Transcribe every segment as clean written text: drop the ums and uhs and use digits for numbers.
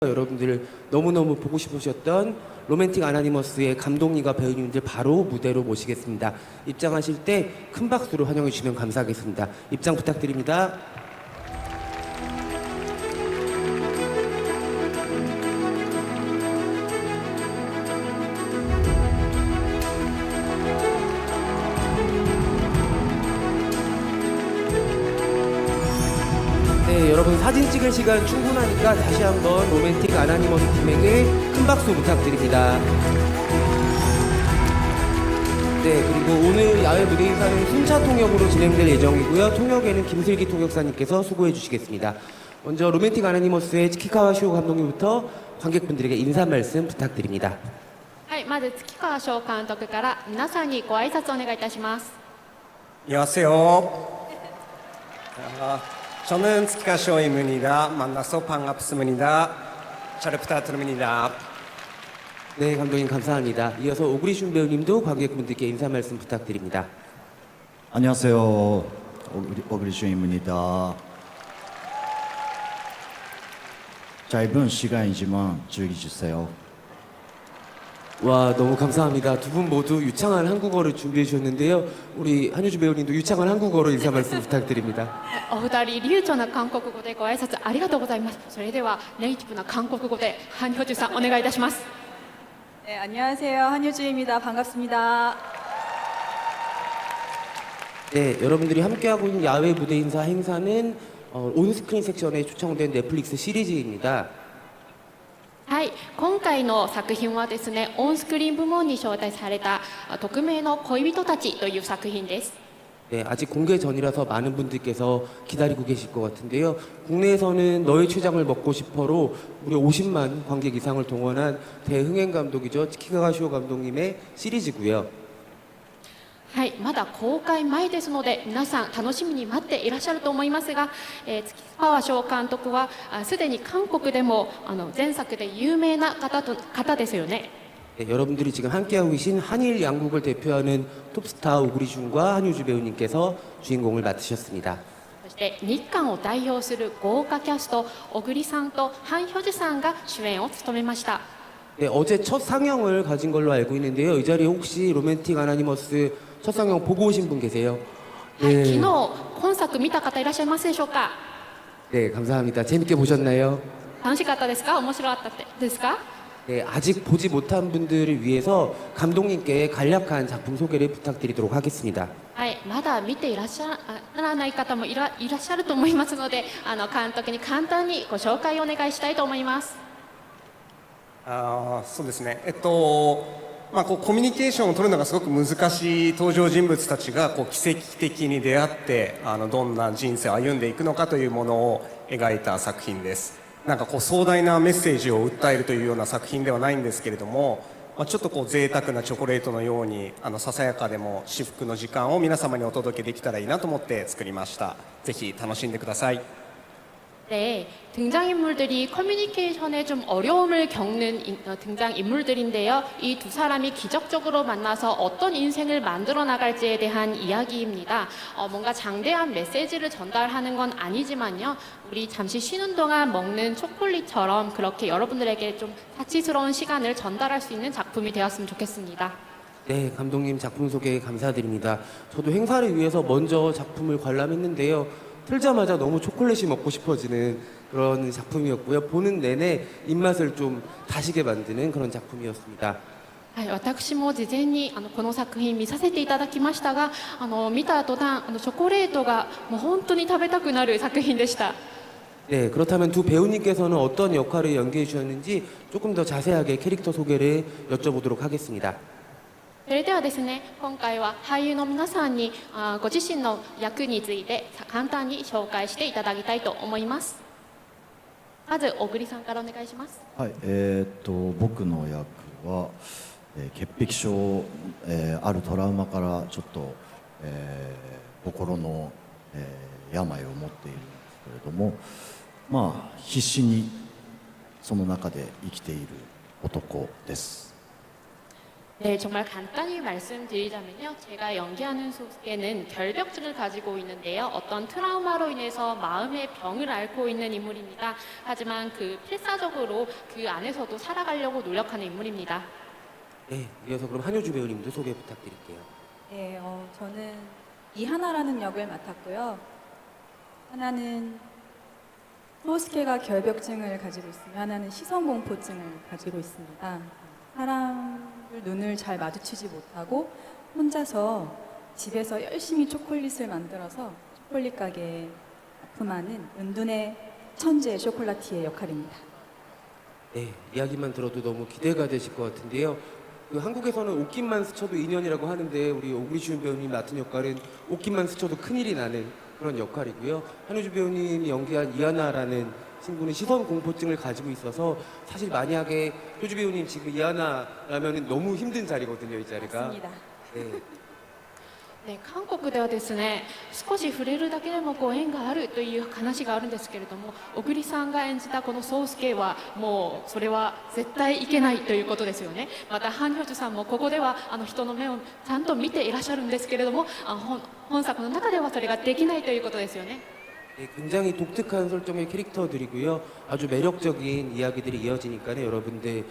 여러분들 너무너무 보고 싶으셨던 로맨틱 아나니머스의 감독님과 배우님들 바로 무대로 모시겠습니다. 입장하실 때 큰 박수로 환영해 주시면 감사하겠습니다. 입장 부탁드립니다. 네, 여러분 사진 찍을 시간 충분하니까 다시 한번 로맨틱 아나니머스 팀에게 큰 박수 부탁드립니다. 네, 그리고 오늘 야외 무대 인사는 순차 통역으로 진행될 예정이고요. 통역에는 김슬기 통역사님께서 수고해 주시겠습니다. 먼저 로맨틱 아나니머스의 치키카와 쇼 감독님부터 관객분들에게 인사 말씀 부탁드립니다. はい、まず月川翔監督から皆さんにご挨拶お願いいたします。 안녕하세요. 저는 스키카 쇼입니다. 만나서 반갑습니다. 잘 부탁드립니다. 네, 감독님 감사합니다. 이어서 오그리슌 배우님도 관객분들께 인사 말씀 부탁드립니다. 안녕하세요. 오그리슌입니다. 짧은 시간이지만 즐겨주세요. 와, 너무 감사합니다. 두 분 모두 유창한 한국어를 준비해 주셨는데요. 우리 한효주 배우님도 유창한 한국어로 인사 말씀 부탁드립니다. お二人流暢な韓国語でご挨拶ありがとうございます。それではネイティブな韓国語でハン・ヒョジュさんお願いいたします。 네, 안녕하세요. 한효주입니다. 반갑습니다. 네, 여러분들이 함께하고 있는 야외 무대 인사 행사는 온스크린 섹션에 초청된 넷플릭스 시리즈입니다. はい、今回の作品はですね、オンスクリーン部門に招待された匿名の恋人たちという作品です。 네, 아직 공개 전이라서 많은 분들께서 기다리고 계실 것 같은데요. 국내에서는 너의 췌장을 먹고 싶어로 무려 50만 관객 이상을 동원한 대흥행 감독이죠. 치키가쇼 감독님의 시리즈고요. はい、まだ公開前ですので皆さん楽しみに待っていらっしゃると思いますが、月川翔監督はすでに韓国でも前作で有名な方ですよね。 네, 여러분들이 지금 함께하고 계신 한일 양국을 대표하는 톱스타 오그리슌과 한효주 배우님께서 주인공을 맡으셨습니다. そして日韓を代表する豪華キャスト小栗さんとハン・ヒョジさんが主演を務めました。 네, 어제 첫 상영을 가진 걸로 알고 있는데요. 이 자리에 혹시 로맨틱 아나니머스 첫 상영 보고 오신 분 계세요? はい、昨日本作見た方いらっしゃいますでしょうか。 네, 감사합니다. 재밌게 보셨나요? 楽しかったですか？面白かったですか？ 네, 아직 보지 못한 분들을 위해서 감독님께 간략한 작품 소개를 부탁드리도록 하겠습니다. はい、まだ見ていらっしゃらない方もいらっしゃると思いますので、監督に簡単にご紹介をお願いしたいと思います。そうですね。こうコミュニケーションを取るのがすごく難しい登場人物たちがこう奇跡的に出会ってどんな人生を歩んでいくのかというものを描いた作品です。なんかこう壮大なメッセージを訴えるというような作品ではないんですけれども、ちょっとこう贅沢なチョコレートのようにささやかでも至福の時間を皆様にお届けできたらいいなと思って作りました。ぜひ楽しんでください。 네, 등장인물들이 커뮤니케이션에 좀 어려움을 겪는 등장인물들인데요. 이 두 사람이 기적적으로 만나서 어떤 인생을 만들어 나갈지에 대한 이야기입니다. 뭔가 장대한 메시지를 전달하는 건 아니지만요. 우리 잠시 쉬는 동안 먹는 초콜릿처럼 그렇게 여러분들에게 좀 사치스러운 시간을 전달할 수 있는 작품이 되었으면 좋겠습니다. 네, 감독님 작품 소개 감사드립니다. 저도 행사를 위해서 먼저 작품을 관람했는데요. 틀자마자 너무 초콜릿이 먹고 싶어지는 그런 작품이었고요. 보는 내내 입맛을 좀 다시게 만드는 그런 작품이었습니다. はい、私も事前にこの作品見させていただきましたが見た途端チョコレートがもう本当に食べたくなる作品でした。 네, 그렇다면 두 배우님께서는 어떤 역할을 연기해 주셨는지 조금 더 자세하게 캐릭터 소개를 여쭤보도록 하겠습니다. それではですね、今回は俳優の皆さんにご自身の役について簡単に紹介していただきたいと思います。まず小栗さんからお願いします。はい、僕の役は、潔癖症、あるトラウマからちょっと、心の、病を持っているんですけれども、必死にその中で生きている男です。 네, 정말 간단히 말씀드리자면요. 제가 연기하는 소개는 결벽증을 가지고 있는데요. 어떤 트라우마로 인해서 마음의 병을 앓고 있는 인물입니다. 하지만 그 필사적으로 그 안에서도 살아가려고 노력하는 인물입니다. 네, 이어서 그럼 한효주 배우님도 소개 부탁드릴게요. 네, 저는 이하나라는 역을 맡았고요. 하나는 소스케가 결벽증을 가지고 있으며 하나는 시선공포증을 가지고 있습니다. 사람을 눈을 잘 마주치지 못하고 혼자서 집에서 열심히 초콜릿을 만들어서 초콜릿 가게에 납품하는 은둔의 천재 쇼콜라티의 역할입니다. 네, 이야기만 들어도 너무 기대가 되실 것 같은데요. 그 한국에서는 옷깃만 스쳐도 인연이라고 하는데 우리 오그리시운 배우님 맡은 역할은 옷깃만 스쳐도 큰일이 나는 그런 역할이고요. 한효주 배우님이 연기한 이하나라는 친구는 시선 공포증을 가지고 있어서 사실 만약에 효주 배우님 지금 이하나라면 너무 힘든 자리거든요, 이 자리가. 맞습니다. 네. ね、韓国ではですね少し触れるだけでもこう縁があるという話があるんですけれども小栗さんが演じたこの宗介はもうそれは絶対いけないということですよね。またハン・ヒョジュさんもここでは人の目をちゃんと見ていらっしゃるんですけれども本作の中ではそれができないということですよね。 네, 굉장히 독특한 설정의 캐릭터들이고요. 아주 매력적인 이야기들이 이어지니까 여러분들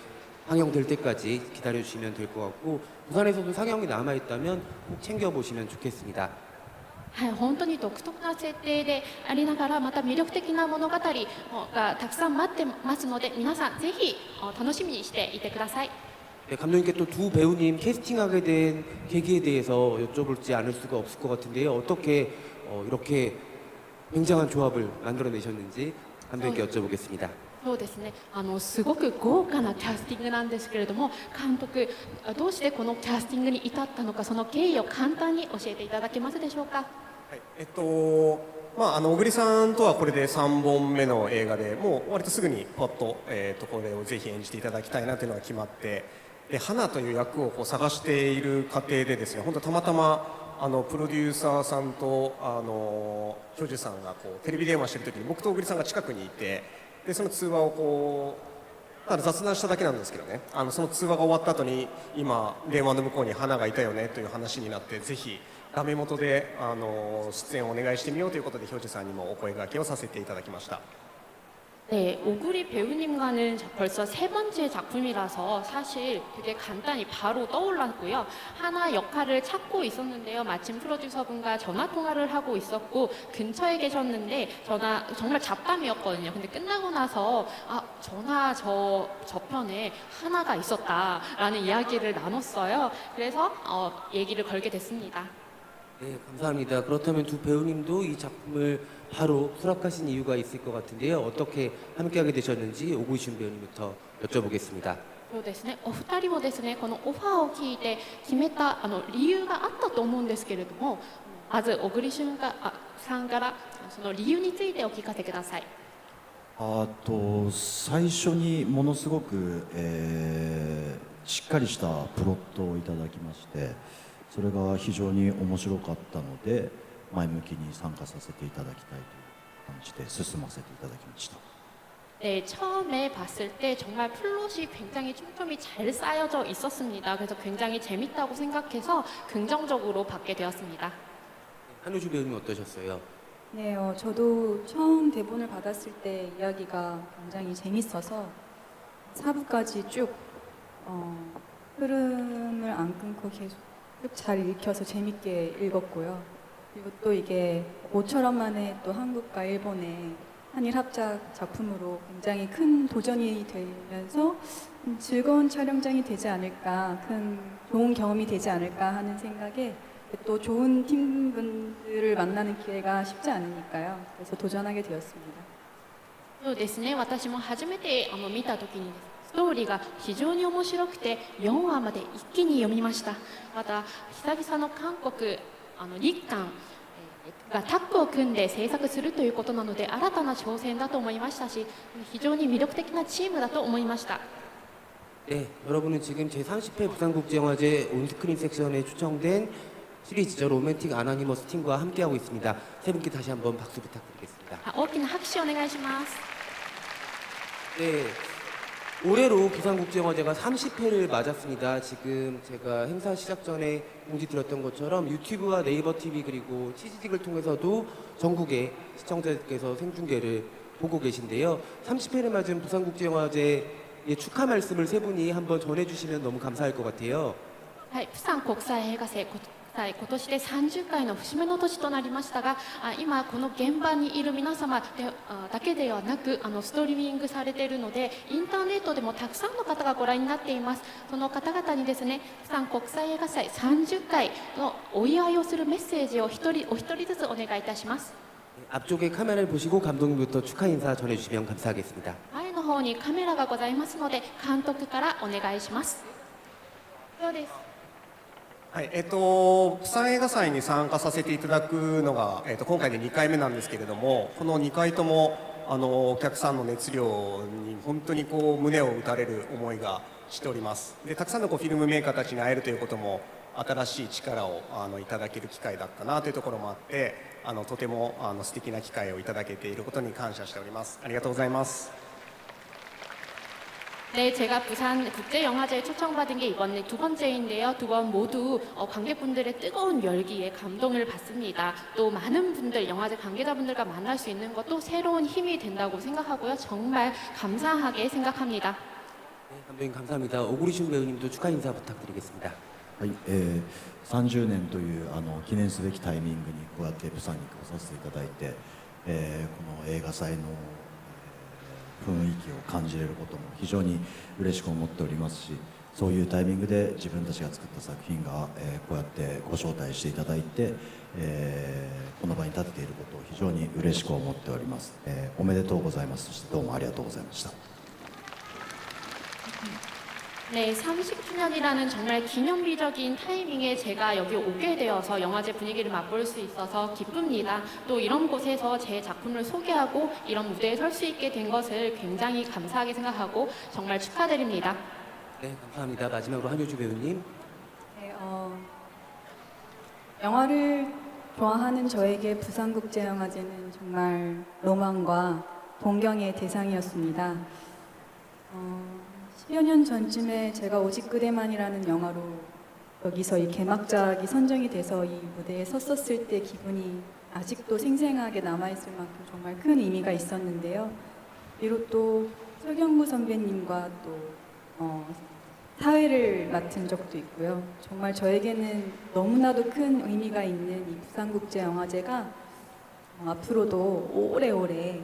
상영될 때까지 기다려주시면 될 것 같고 부산에서도 상영이 남아있다면 꼭 챙겨보시면 좋겠습니다. はい、本当に独特な設定でありながらまた魅力的な物語がたくさん待ってますので皆さんぜひ楽しみにしていてください。 네, 감독님께 또 두 배우님 캐스팅하게 된 계기에 대해서 여쭤볼지 않을 수가 없을 것 같은데요. 어떻게 이렇게 굉장한 조합을 만들어내셨는지 감독님께 여쭤보겠습니다. そうですねすごく豪華なキャスティングなんですけれども監督どうしてこのキャスティングに至ったのかその経緯を簡単に教えていただけますでしょうか。はい、小栗さんとはこれで3本目の映画でもう割とすぐにパッと、これをぜひ演じていただきたいなというのが決まってで花という役をこう探している過程でですね本当たまたまプロデューサーさんとジョジュさんがこうテレビ電話してる時に僕と小栗さんが近くにいてでその通話をこうただ雑談しただけなんですけどねその通話が終わった後に今電話の向こうに花がいたよねという話になってぜひダメ元で出演をお願いしてみようということで氷柱さんにもお声掛けをさせていただきました。 네, 오구리 배우님과는 벌써 세 번째 작품이라서 사실 되게 간단히 바로 떠올랐고요. 하나 역할을 찾고 있었는데요. 마침 프로듀서분과 전화 통화를 하고 있었고 근처에 계셨는데 정말 잡담이었거든요. 근데 끝나고 나서 저편에 하나가 있었다라는 이야기를 나눴어요. 그래서 얘기를 걸게 됐습니다. 네, 감사합니다. 그렇다면 두 배우님도 이 작품을 바로 수락하신 이유가 있을 것 같은데요. 어떻게 함께하게 되셨는지 오구이슌 배우님부터 여쭤보겠습니다. そうですね、お二人もですねこのオファーを聞いて決めた理由があったと思うんですけれどもまず小栗旬さんからその理由についてお聞かせください。最初にものすごく、しっかりしたプロットをいただきましてそれが非常に面白かったので前向きに参加させていただきたいという感じで進ませていただきました。 네, 처음에 봤을 때 정말 플롯이 굉장히 촘촘히 잘 쌓여져 있었습니다. 그래서 굉장히 재밌다고 생각해서 긍정적으로 받게 되었습니다. 한효주 배우님 어떠셨어요? 네, 저도 처음 대본을 받았을 때 이야기가 굉장히 재밌어서 4부까지 쭉 흐름을 안 끊고 계속 잘 읽혀서 재밌게 읽었고요. 그리고 또 이게 모처럼만의 또 한국과 일본의 한일 합작 작품으로 굉장히 큰 도전이 되면서 즐거운 촬영장이 되지 않을까, 큰 좋은 경험이 되지 않을까 하는 생각에 또 좋은 팀분들을 만나는 기회가 쉽지 않으니까요. 그래서 도전하게 되었습니다. そうですね、私も初めて見た時にストーリーが非常に面白くて4話まで一気に読みました。また久々の韓国日韓がタッグを組んで制作するということなので新たな挑戦だと思いましたし非常に魅力的なチームだと思いました。 네, 여러분은 지금 제30회 부산국제영화제 온스크린 섹션에 추천된 시리즈죠 로맨틱 아나니머스 팀과 함께하고 있습니다. 세 분께 다시 한번 박수 부탁드리겠습니다. 大きな拍手をお願いします。 네, 올해로 부산국제영화제가 30회를 맞았습니다. 지금 제가 행사 시작 전에 공지 드렸던 것처럼 유튜브와 네이버 TV 그리고 치즈직을 통해서도 전국의 시청자들께서 생중계를 보고 계신데요. 30회를 맞은 부산국제영화제의 축하 말씀을 세 분이 한번 전해주시면 너무 감사할 것 같아요. はい、プサン国際映画祭今年で30回の節目の年となりましたが、今この現場にいる皆様だけではなくストリーミングされているのでインターネットでもたくさんの方がご覧になっています。その方々にですね、プサン国際映画祭30回のお祝いをするメッセージをお一人ずつお願いいたします。 앞쪽에 카메라를 보시고 감독님부터 축하 인사 전해주시면 감사하겠습니다. 前の方にカメラがございますので監督からお願いします。そうです。はい、釜山映画祭に参加させていただくのが、今回で2回目なんですけれども、この2回ともお客さんの熱量に本当にこう胸を打たれる思いがしております。でたくさんのフィルムメーカーたちに会えるということも新しい力をいただける機会だったなというところもあって、とても素敵な機会をいただけていることに感謝しております。ありがとうございます。 네, 제가 부산 국제영화제에 초청받은 게 이번에 두 번째인데요. 두 번 모두 관객분들의 뜨거운 열기에 감동을 받습니다. 또 많은 분들, 영화제 관계자분들과 만날 수 있는 것도 새로운 힘이 된다고 생각하고요. 정말 감사하게 생각합니다. 네, 감독님 감사합니다. 오구리슌 배우님도 축하 인사 부탁드리겠습니다. はい、30年という記念すべきタイミングにこうやってプサンに来させていただいて、この映画祭の雰囲気を感じれることも非常に嬉しく思っておりますし、そういうタイミングで自分たちが作った作品が、こうやってご招待していただいて、この場に立てていることを非常に嬉しく思っております。おめでとうございます。そしてどうもありがとうございました。 네, 30주년이라는 정말 기념비적인 타이밍에 제가 여기 오게 되어서 영화제 분위기를 맛볼 수 있어서 기쁩니다. 또 이런 곳에서 제 작품을 소개하고 이런 무대에 설 수 있게 된 것을 굉장히 감사하게 생각하고 정말 축하드립니다. 네, 감사합니다. 마지막으로 한효주 배우님. 네, 영화를 좋아하는 저에게 부산국제영화제는 정말 로망과 동경의 대상이었습니다. 10여 년 전쯤에 제가 오직 그대만이라는 영화로 여기서 이 개막작이 선정이 돼서 이 무대에 섰었을 때 기분이 아직도 생생하게 남아있을 만큼 정말 큰 의미가 있었는데요. 비록 또 설경구 선배님과 또 사회를 맡은 적도 있고요. 정말 저에게는 너무나도 큰 의미가 있는 이 부산국제영화제가 앞으로도 오래오래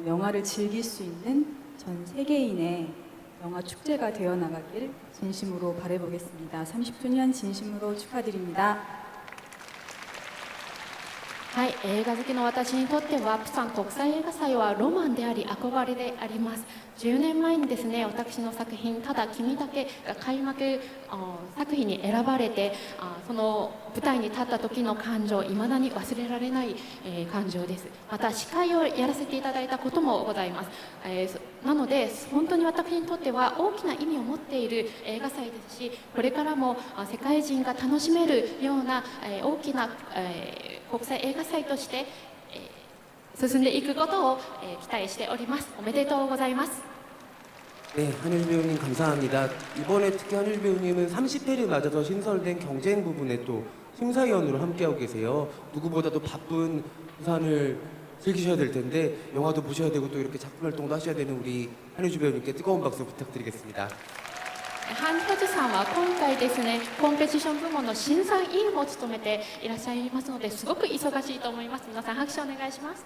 영화를 즐길 수 있는 전 세계인의 영화 축제가 되어 나가길 진심으로 바라보겠습니다. 30주년 진심으로 축하드립니다. はい、映画好きの私にとってはプサン国際映画祭はロマンであり憧れであります。10年前にですね、私の作品「ただ君だけ」が開幕作品に選ばれてその舞台に立った時の感情、いまだに忘れられない、感情です。また司会をやらせていただいたこともございます。なので本当に私にとっては大きな意味を持っている映画祭ですし、これからも世界人が楽しめるような、大きな、国際映画祭として、進んでいくことを、期待しております。おめでとうございます。 네, 한효주 배우님 감사합니다. 이번에 특히 한효주 배우님은 30회를 맞아서 신설된 경쟁 부분에 또 심사위원으로 함께하고 계세요. 누구보다도 바쁜 부산을 즐기셔야 될 텐데 영화도 보셔야 되고 또 이렇게 작품 활동도 하셔야 되는 우리 한효주 배우님께 뜨거운 박수 부탁드리겠습니다. ハン・ヘジさんは今回ですね、コンペティション部門の審査委員を務めていらっしゃいますので、すごく忙しいと思います。皆さん拍手お願いします。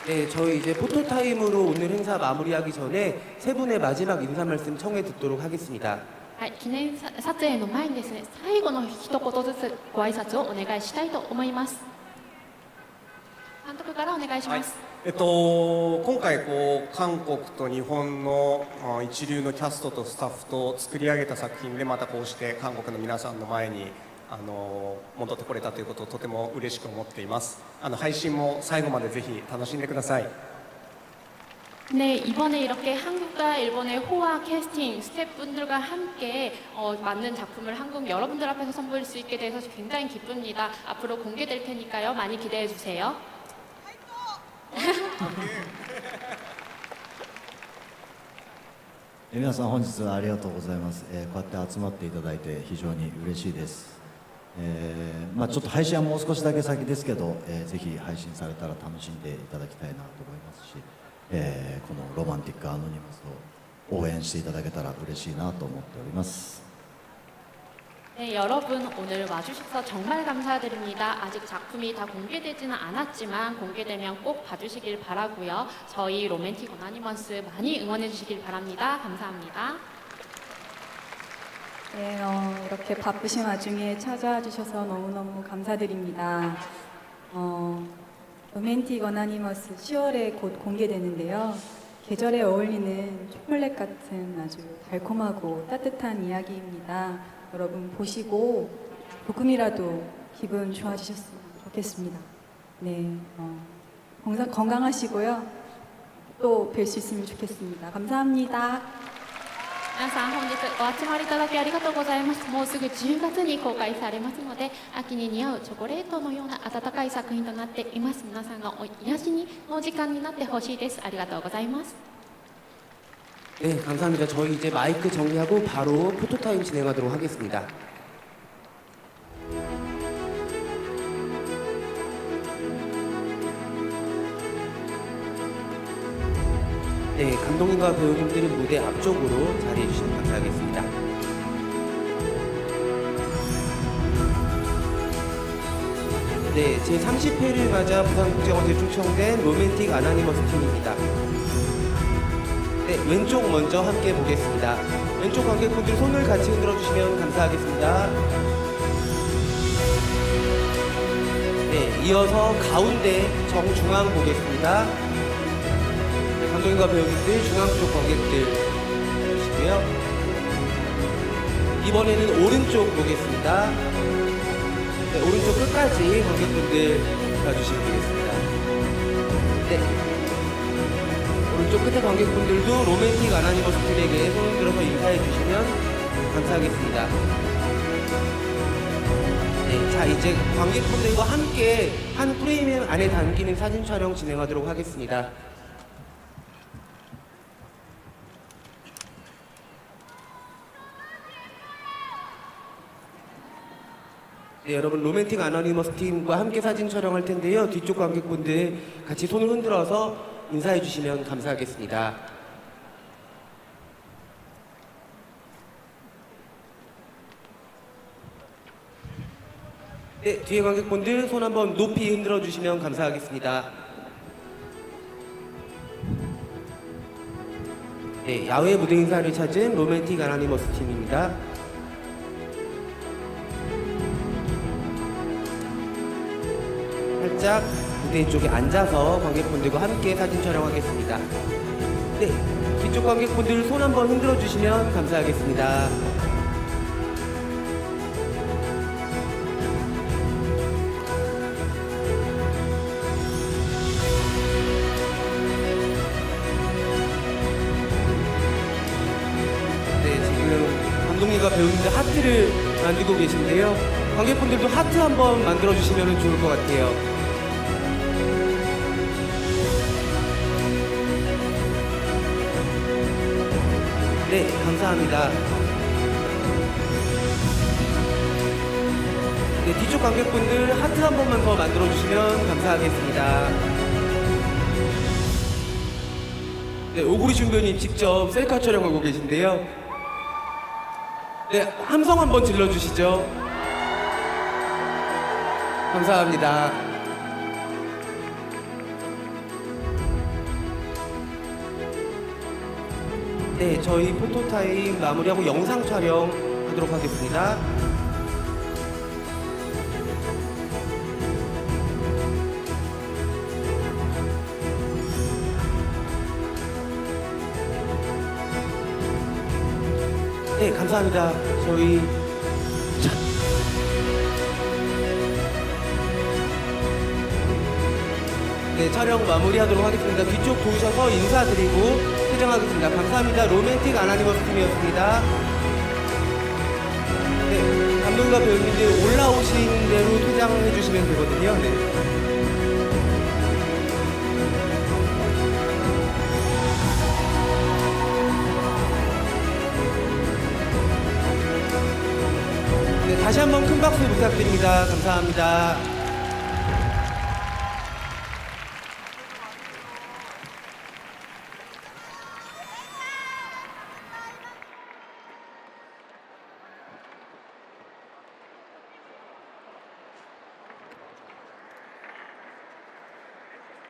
네, 저희 이제 포토타임으로 오늘 행사 마무리하기 전에 세 분의 마지막 인사 말씀 청해 듣도록 하겠습니다. はい、記念撮影の前にですね、最後の一言ずつご挨拶をお願いしたいと思います。監督からお願いします。今回韓国と日本の一流のキャストとスタッフと作り上げた作品でまたこうして韓国の皆さんの前に戻ってこれたということをとても嬉しく思っています。配信も最後までぜひ楽しんでください。 네, 이번에 이렇게 한국과 일본의 호화 캐스팅 스태프분들과 함께 만든 작품을 한국 여러분들 앞에서 선보일 수 있게 돼서 굉장히 기쁩니다. 앞으로 공개될 테니까요. 많이 기대해 주세요. 皆さん本日はありがとうございます。こうやって集まっていただいて非常に嬉しいです。ちょっと配信はもう少しだけ先ですけど、ぜひ配信されたら楽しんでいただきたいなと思いますし、このロマンティックアノニマスを応援していただけたら嬉しいなと思っております。 네, 여러분 오늘 와주셔서 정말 감사드립니다. 아직 작품이 다 공개되지는 않았지만 공개되면 꼭 봐주시길 바라고요. 저희 로맨틱 어나니머스 많이 응원해 주시길 바랍니다. 감사합니다. 네, 이렇게 바쁘신 와중에 찾아와 주셔서 너무너무 감사드립니다. 로맨틱 어나니머스 10월에 곧 공개되는데요. 계절에 어울리는 초콜릿 같은 아주 달콤하고 따뜻한 이야기입니다. 여러분 보시고 조금이라도 기분 좋아지셨으면 좋겠습니다. 네, 건강하시고요. 또 뵐 수 있으면 좋겠습니다. 감사합니다. 皆さん本日お集まりいただきありがとうございます。もうすぐ10月に公開されますので、秋に似合うチョコレートのような温かい作品となっています。皆さんのお癒しの時間になってほしいです。ありがとうございます。 네, 감사합니다. 저희 이제 마이크 정리하고 바로 포토타임 진행하도록 하겠습니다. 네, 감독님과 배우님들은 무대 앞쪽으로 자리해 주시면 감사하겠습니다. 네, 제30회를 맞아 부산국제영화제 초청된 로맨틱 아나니머스 팀입니다. 네, 왼쪽 먼저 함께 보겠습니다. 왼쪽 관객분들 손을 같이 흔들어 주시면 감사하겠습니다. 네, 이어서 가운데 정중앙 보겠습니다. 네, 감독님과 배우님들 중앙 쪽 관객들 보시고요. 이번에는 오른쪽 보겠습니다. 네, 오른쪽 끝까지 관객분들 봐주시면 되겠습니다. 네. 오른쪽 끝에 관객분들도 로맨틱 아나니머스 팀에게 손을 들어서 인사해 주시면 감사하겠습니다. 네, 자 이제 관객분들과 함께 한 프레임 안에 담기는 사진 촬영 진행하도록 하겠습니다. 네, 여러분 로맨틱 아나니머스 팀과 함께 사진 촬영할 텐데요. 뒤쪽 관객분들 같이 손을 흔들어서 인사해 주시면 감사하겠습니다. 네, 뒤에 관객분들 손 한번 높이 흔들어 주시면 감사하겠습니다. 네, 야외 무대 인사를 찾은 로맨틱 아나니머스 팀입니다. 살짝 무대 쪽에 앉아서 관객분들과 함께 사진 촬영하겠습니다. 네, 뒤쪽 관객분들 손 한번 흔들어 주시면 감사하겠습니다. 네, 지금 감독님과 배우님들 하트를 만들고 계신데요. 관객분들도 하트 한번 만들어 주시면 좋을 것 같아요. 네, 감사합니다. 네, 뒤쪽 관객분들 하트 한 번만 더 만들어주시면 감사하겠습니다. 네, 오구리 중배님 직접 셀카 촬영하고 계신데요. 네, 함성 한번 질러주시죠. 감사합니다. 네, 저희 포토타임 마무리하고 영상 촬영하도록 하겠습니다. 네, 감사합니다. 저희 네, 촬영 마무리하도록 하겠습니다. 뒤쪽 도우셔서 인사드리고 퇴장하겠습니다. 감사합니다. 로맨틱 아나니머스 팀이었습니다. 네, 감독과 배우님들 올라오신 대로 퇴장해 주시면 되거든요. 네. 다시 한번 큰 박수 부탁드립니다. 감사합니다.